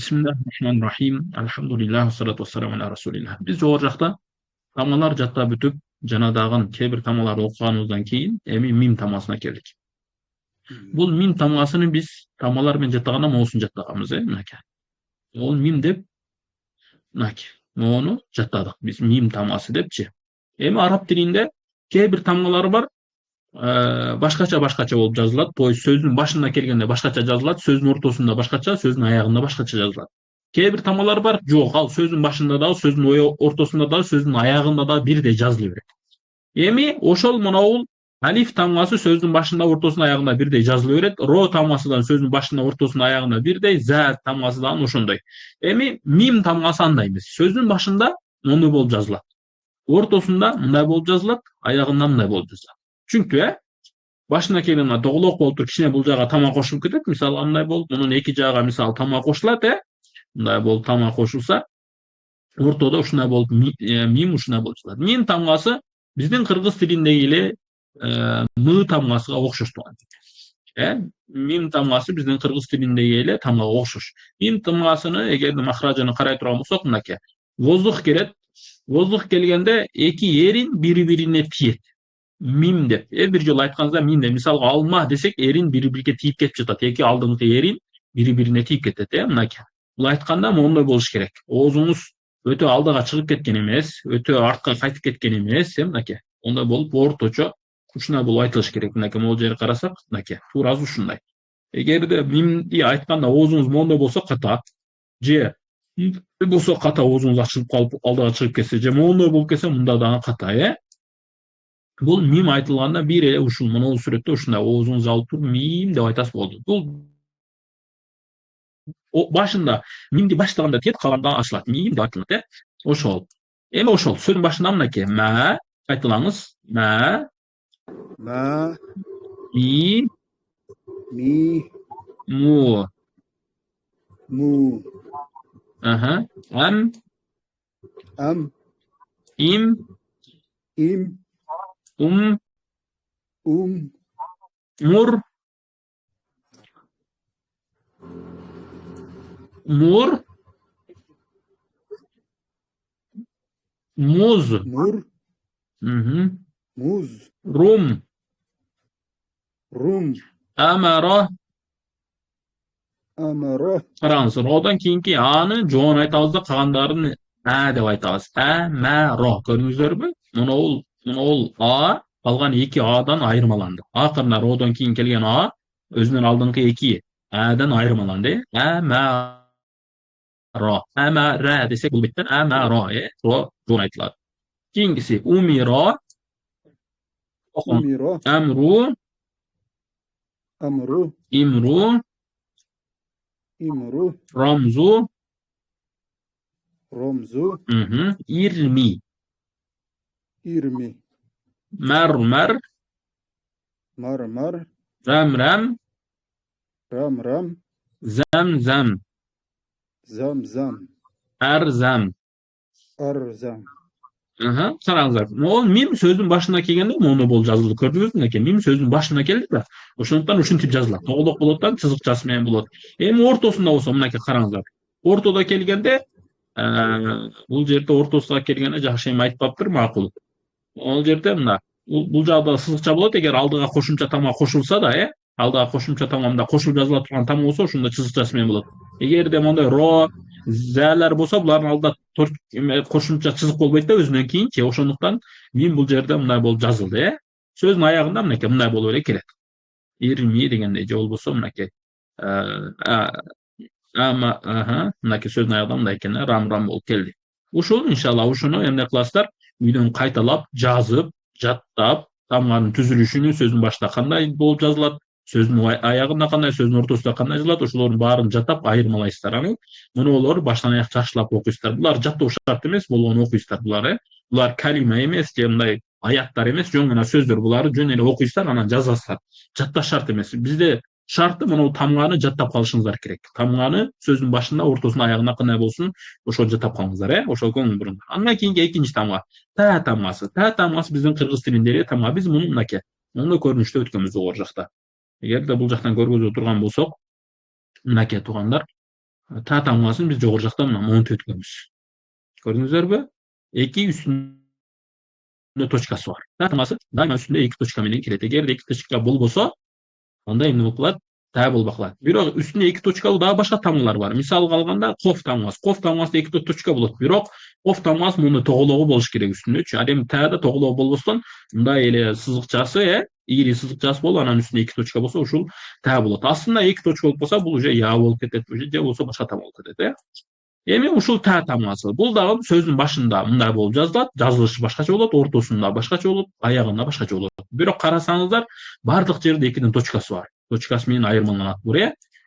Bismillahirrahmanirrahim. Elhamdülillah, salatu vesselamu ala Resulillah. Biz жогору жакта тамалар жаттап бүтүп, жана дагы кээ бир тамаларды окуганыбыздан кийин эми мим тамасына келдик. Бул мим тамасыны биз тамалар менен жаттаганда моусун жаттаганбыз, мынакей. Ол мим деп мынакей. Моуну жаттадык биз мим тамасы депчи. Эми араб тилинде кээ бир тамалар бар, башкача болуп жазылат. То есть сөздүн башына келгенде башкача жазылат, сөздүн ортосунда башкача, сөздүн аягында башкача жазылат. Кээ бир тамалар бар, жок, ал сөздүн башында дагы, сөздүн ортосунда дагы, сөздүн аягында дагы бирдей жазыла берет. Эми ошол моногул алиф тамасы сөздүн башында, ортосунда, аягында бирдей жазыла берет. Ро тамасыдан сөздүн башында, ортосунда, аягында бирдей, за тамасыдан ошондой. Эми мим тамасы андай эмес. Сөздүн башында мондой болуп жазылат. Ортосунда мындай болуп жазылат, аягында мындай болуп жазылат. Чүнкү башына келгенде доголок болуп туруп, кичине бул жага тама кошулуп кетет. Мисалы андай болуп, мунун эки жагы мисалы тама кошулат, мындай болуп тама кошулса, ортодо ушундай болуп мим ушундай болуп жазылат. Мим тамгасы биздин кыргыз тилиндеги эле м тамгасыга окшош турган. Мим тамгасы биздин кыргыз тилиндеги эле тамгага окшош. Мим тамгасыны эгерде махражын карай турган болсок, мынакей. Воздух келет. Воздух келгенде эки эрин бири-бирине тиет. Мим деп. Бир жолу айтканда мим деп. Мисалга алма десек, эрин бири-бириге тиип кетип жатат. Эки алдыңкы эрин бири-бирине тиип кетет, мынакей. Бул айтканда моундай болуш керек. Оозуңуз өтө алдыга чыгып кеткен эмес, өтө артка кайтып кеткен эмес, мынакей. Ондай болуп орточо ушундай болуп айтылыш керек. Мынакей, могул жерге карасак, мынакей, туурасы ушундай. Эгерде мимди айтканда оозуңуз моундай болсо ката, же болсо ката, оозуңуз ачылып калып алдыга чыгып кетсе, же моундай болуп кетсе, мында дагы ката, Бул мим айтылганда бир эле ушул монол сүрөттө ушундай оозуңузду алып туруп мим деп айтасыз болду. Бул башында мимди баштаганда тиет, калганда ачылат. Мим деп айтылат, Ошол. Эми ошол сөздүн башында мынакей. Ма айтылаңыз. Ма ми му ам им мур муз рум амара. Караңыз, родан кийинки аны жоон айтабыз да, калгандарын деп айтабыз. Ро. Көрдүңүздөрбү? Монол а калган эки адан айырмаланды. Акырында родан кийин келген а өзүнүн алдыңкы эки адан айырмаланды. Ро. Амара десек бул беттен ро, ро жоон айтылат. Кийинкиси умиро. Амру. Имру. Рамзу. Ирми. Мармар. Рамрам. Замзам. Арзам. Караңыздар. Могул мим сөздүн башына келгенде мону болуп жазылды. Көрдүңүзбү? Мынакей, мим сөздүн башына келди да, ошондуктан ушинтип жазылат. Тоголок болот да, чызыкчасы менен болот. Эми ортосунда болсо, мынакей караңыздар. Ортодо келгенде, бул жерде ортосуна келгенде жакшы эми айтпаптыр, макул. Ал жерде мына бул жагда сызыкча болот, эгер алдыга кошумча тама кошулса да, алдыга кошумча тамамда кошулуп жазыла турган тама болсо, ошондо чызыкчасы менен болот. Эгерде мондай ро, залар болсо, булардын алдында кошумча чызык болбойт да өзүнөн кийинчи. Ошондуктан мим бул жерде мындай болуп жазылды, Сөздүн аягында мынакей мындай болуп эле келет. Ирми дегендей, же болбосо мынакей. Мынакей сөздүн аягында мындай экен, рам болуп келди. Ушул иншалла ушуну эмне кыласыздар? Үйдөн кайталап, жазып, жаттап, тамганын түзүлүшүнү, сөздүн башында кандай болуп жазылат, сөздүн аягында кандай, сөздүн ортосунда кандай жазылат, ошолордун баарын жаттап айырмалайсыздар. Мунулар баштан аяк жакшылап окуйсуздар. Булар жаттоо шарт эмес, болгону окуйсуздар булар. Булар калима эмес, же мындай аяттар эмес, жөн гана сөздөр. Буларды жөн эле окуйсуздар, анан жазасыздар. Жатташ шарт эмес. Бизде шарты муну тамганы жаттап калышыңыздар керек. Тамганы сөздүн башында, ортосунда, аягында кандай болсун, ошол жаттап калыңыздар, ошол көңүл буруңдар. Андан кийинки экинчи тамга, та тамгасы. Та тамгасы биздин кыргыз тилиндеги тамга. Биз муну мынакей, мондой көрүнүштө өткөнбүз жогору жакта. Эгерде бул жактан көргөзүп турган болсок, мынакей туугандар, Та тамгасын биз жогору жакта мына монтип өткөнбүз. Көрдүңүздөр Эки үстүндө точкасы бар. Та тамгасы дайыма үстүндө эки точка менен келет. Эгерде эки точка болбосо, анда эмне болуп калат? Та болбой калат. Бирок үстүндө эки точкалуу дагы башка тамгалар бар. Мисалга алганда коф тамгасы. Коф тамгасында эки точка болот. Бирок коф тамгасы муну тогологу болуш керек үстүндөчү. Ал эми таада тогологу болбостон мындай эле сызыкчасы, ийри сызыкчасы болуп, анан үстүндө эки точка болсо, ушул та болот. Астында эки точка болуп калса, бул уже я болуп кетет, же болбосо башка там болуп кетет. Эми ушул та тамгасы. Бул дагы сөздүн башында мындай болуп жазылат, жазылышы башкача болот, ортосунда башкача болот, аягында башкача болот. Бирок карасаңыздар, бардык жерде экинин точкасы бар. Точкасы менен айырмаланат бул,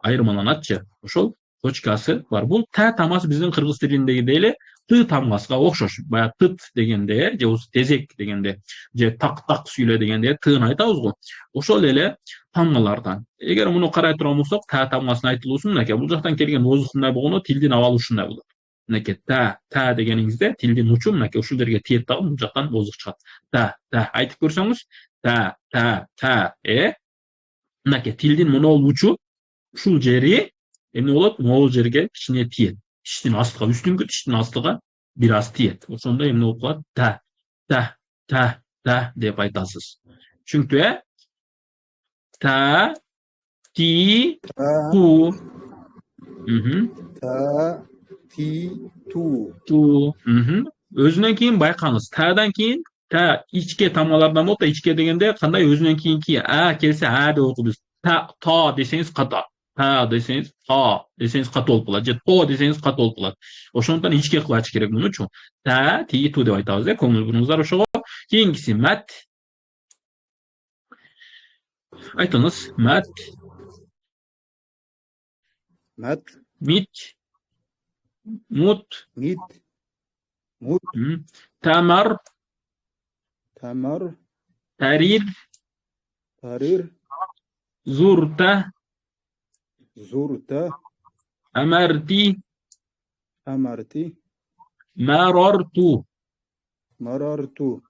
айырмаланатчы. Ошол точкасы бар. Бул та тамгасы биздин кыргыз тилиндегидей эле ты тамгасына окшош. Баягы тыт дегенде, же болбосо тезек дегенде, же так сүйлө дегенде тыны айтабыз го. Ошол эле тамгалардан. Эгер муну карай турган болсок, та тамгасынын айтылуусу мынакей. Бул жактан келген озук мындай болгондо тилдин абалы ушундай болот. Мынакей та дегениңизде тилдин учу мынакей ушул жерге тиет дагы бул жактан озук чыгат. Та айтып көрсөңүз, та мынакей тилдин монол учу ушул жери эмне болот? Могул жерге кичине тиет. Тиштин астыга, үстүңкү тиштин астыга бир аз тиет. Ошондо эмне болуп калат? Та деп айтасыз. Түшүнүктүү, Та, ти, Та, ту. та, ти, ту. Өзүнөн кийин байкаңыз. Тадан кийин та ичке тамгалардан болот да, ичке дегенде кандай өзүнөн кийинки келсе деп окуйбуз. Та десеңиз ката. Та десеңиз катуу болуп калат. Же то десеңиз катуу болуп калат. Ошондуктан ичке кылып айтыш керек мунучу. Та, ти, ту деп айтабыз, көңүл буруңуздар ошого. Кийинкиси мат. Айтыңыз, мат. Мат. Мит. Мут. Мит. Мут. Тамар. Тамар. Тарир. Тарир. Зурта. Зурта. Амарти. Амарти. Марарту. Марарту.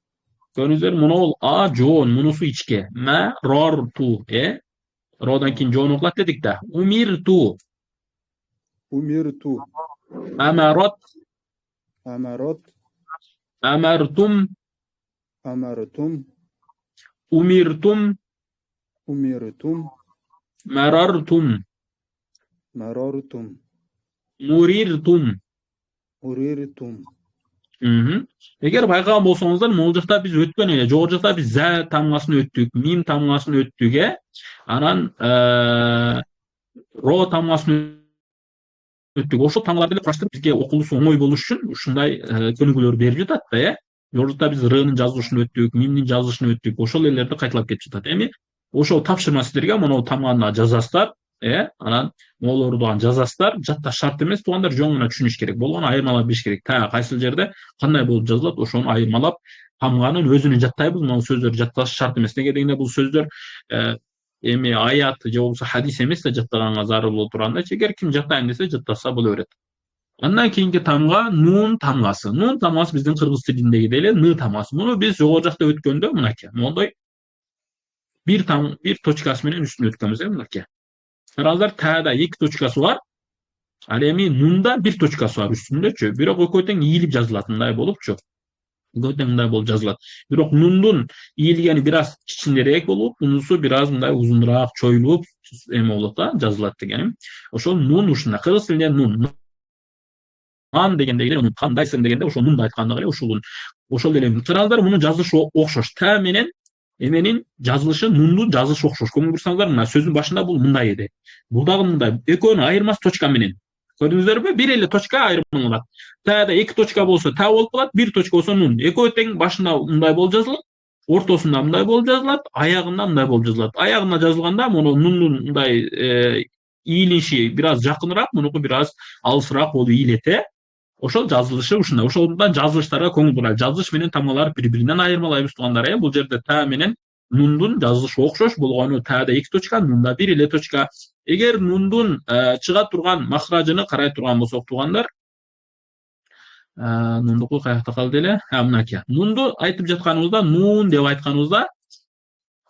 Көрүңүздөр, муну жоон, мунусу ичке. Марарту, родан кийин жоон окулат дедик да. Умирту. Умирту. Амарат. Амарат. Амартум. Амартум. Умиртум. Умиртум. Марартум. Марартум. Муриртум. Муриртум. Эгер байкаган болсоңуздар, могул жакта биз өткөн эле, жогору жакта биз за тамгасын өттүк, мим тамгасын өттүк, анан ро тамгасын өттүк. Ошол тамгаларды эле кураштырып бизге окулуусу оңой болуш үчүн ушундай көнүгүүлөр берип жатат да, Жогору жакта биз рынын жазылышын өттүк, мимдин жазылышын өттүк. Ошол элерди кайталап кетип жатат. Эми ошол тапшырма сиздерге монун тамганы жазасыздар, анан могулорду жазасыздар. Жатташ шарт эмес, туугандар, жөн гана түшүнүш керек. Болгону айырмалап билиш керек. Та кайсыл жерде кандай болуп жазылат, ошону айырмалап тамганын өзүнүн жаттайбыз. Могу сөздөр жатташ шарт эмес. Неге дегенде бул сөздөр эми аят же болбосо хадис эмес да жаттаганга зарыл болуп тургандачы. Эгер ким жаттайм десе жаттаса боло берет. Андан кийинки тамга нун тамгасы. Нун тамгасы биздин кыргыз тилиндегидей эле ны тамгасы. Муну биз жогору жакта өткөндө мынакей, мондой бир точкасы менен үстүнө өткөнбүз, мынакей. Караңыздар, таада эки точкасы бар. Ал эми нунда бир точкасы бар үстүндөчү. Бирок экөө тең ийилип жазылат, мындай болупчу. Экөө тең мындай болуп жазылат. Бирок нундун ийилгени бир аз кичинерээк болуп, мунусу бир аз мындай узунураак чоюлуп эме болот да, жазылат дегеним. Ошол нун ушундай. Кыргыз тилинде нун ан дегенде эле кандайсың дегенде ошол нунду айткандыгы эле ошол эле. Караңыздар, мунун жазылышы окшош. Та менен эменин жазылышы, нундун жазылышы окшош. Көңүл бурсаңыздар, мына сөздүн башында бул мындай эди. Бул дагы мындай. Экөөнүн айырмасы точка менен. Көрдүңүздөрбү? Бир эле точка айырмаланат. Таада эки точка болсо та болуп калат, бир точка болсо нун. Экөө тең башында мындай болуп жазылат, ортосунда мындай болуп жазылат, аягында мындай болуп жазылат. Аягында жазылганда муну нундун мындай ийилиши бир аз жакыныраак, мунуку бир аз алысыраак болуп ийилет. Ошол жазылышы ушундай. Ошондуктан жазылыштарга көңүл бурайлы. Жазылыш менен тамгаларды бири-биринен айырмалайбыз туугандар. Бул жерде та менен нундун жазылышы окшош болгону, таада эки точка, нунда бир эле точка. Эгер нундун чыга турган махражыны карай турган болсок туугандар, нундуку каякта калды эле? Мынакей. Нунду айтып жатканыбызда, нун деп айтканыбызда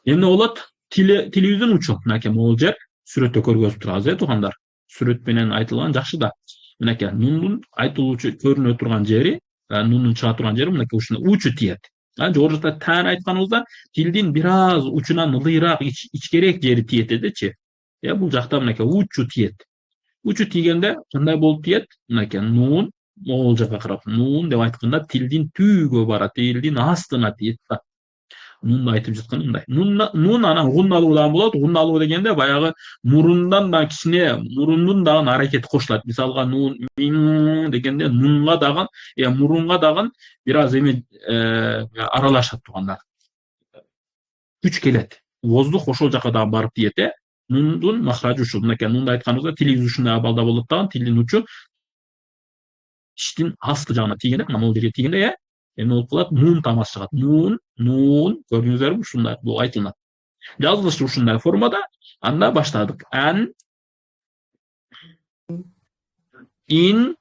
эмне болот? Тилибиздин учу. Мынакей могул жер сүрөттө көргөзүп турабыз, туугандар. сүрөт менен айтылган жакшы да. Мынакей нундун айтылуучу көрүнө турган жери, нунун чыга турган жери мынакей ушунда учу тиет. Жогоруда тәни айтканыбызда тилдин бир аз учунан ылыйраак ичкерээк жери тиет эдичи. Бул жакта мынакей учу тиет. Учу тийгенде кандай болуп тиет? Мынакей нун могул жака карап нун деп айтканда тилдин түбүгө барат, тилдин астына тиет да. Нунду айтып жаткан мындай. Нун анан гунналуу да болот. Гунналуу дегенде баягы мурундан да кичине мурундун дагы аракети кошулат. Мисалга нун мин дегенде нунга дагы, мурунга дагы бир аз эме аралашат тугандар. Күч келет. Воздух ошол жака дагы барып тиет. Нундун махражы ушул. Мынакей нунду айтканыбызда тилибиз ушундай абалда болот дагы, тилдин учу тиштин асты жагына тийгенде, могул жерге тийгенде эме болуп калат, нун тамасы чыгат. Нун, көрдүңүздөрбү? Ушундай бул айтылат. Жазылышы ушундай формада. Анда баштадык. Ан, ин,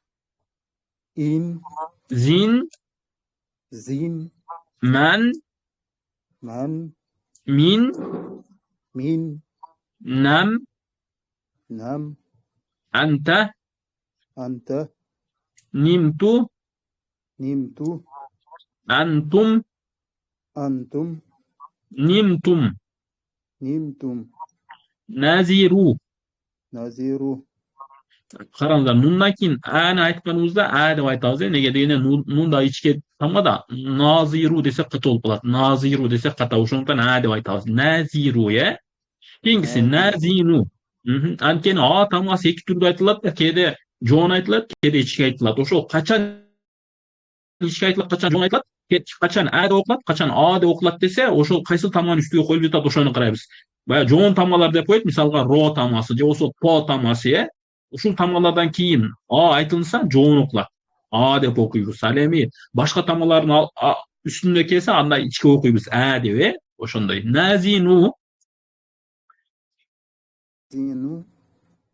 зин, ман, мин, нам, анта, нимту, антум, нимтум, назиру. Караңыздар, нундан кийин аны айтканыбызда деп айтабыз. Неге дегенде нунда ичке тамгада назиру десек ката болуп калат. Назиру десек ката, ошондуктан деп айтабыз. Назиру, Кийинкиси назину. Анткени тамгасы эки түрдө айтылат да, кээде жоон айтылат, кээде ичке айтылат. Ошол качан ичке айтылат, качан жоон айтылат, качан деп окулат, качан деп окулат десе, ошол кайсы тамганын үстүгө коюлуп жатат, ошону карайбыз. Баягы жоон тамгалар деп коет, мисалга ро тамгасы же болбосо по тамгасы, ушул тамгалардан кийин айтылса жоон окулат. Деп окуйбуз. Ал эми башка тамгалардын үстүндө келсе, анда ичке окуйбуз деп, ошондой. Назину,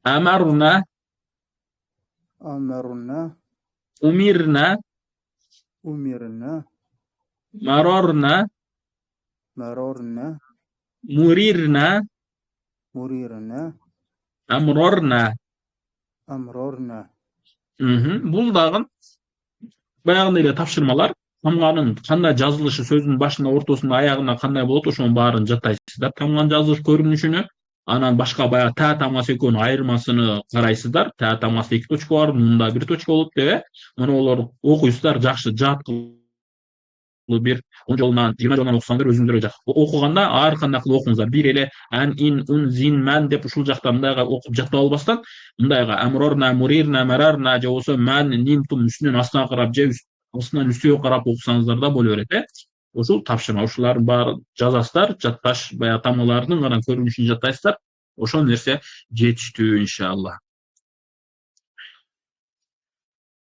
амарна, умирна, марорна, мурирна, амрорна. Бул дагы баягындай эле тапшырмалар. Тамганын кандай жазылышы, сөздүн башында, ортосунда, аягында кандай болот, ошонун баарын жаттайсыздар. Тамганын жазылыш көрүнүшүнү, анан башка баягы та тамгасы экөөнүн айырмасыны карайсыздар. Та тамгасы 2 точка бар, мында 1 точка болот деп. Муну окуйсуздар, жакшы жат кылып бир 10 жолунан 20 жолунан окусаңдар өзүңөр жак. Окуганда ар кандай кылып окуңуздар. Бир эле ан, ин, ун, зин, ман деп ушул жакта мындайга окуп жаттап албастан, мындайга амрорна, мурирна, марарна же болбосо ман, нимтум үстүнөн астына карап же астынан үстүгө карап окусаңыздар да боло берет. Ушул тапшырма. Ушулардын баарын жазасыздар, жатташ баягы тамгалардын гана көрүнүшүн жаттайсыздар. Ошол нерсе жетиштүү иншалла.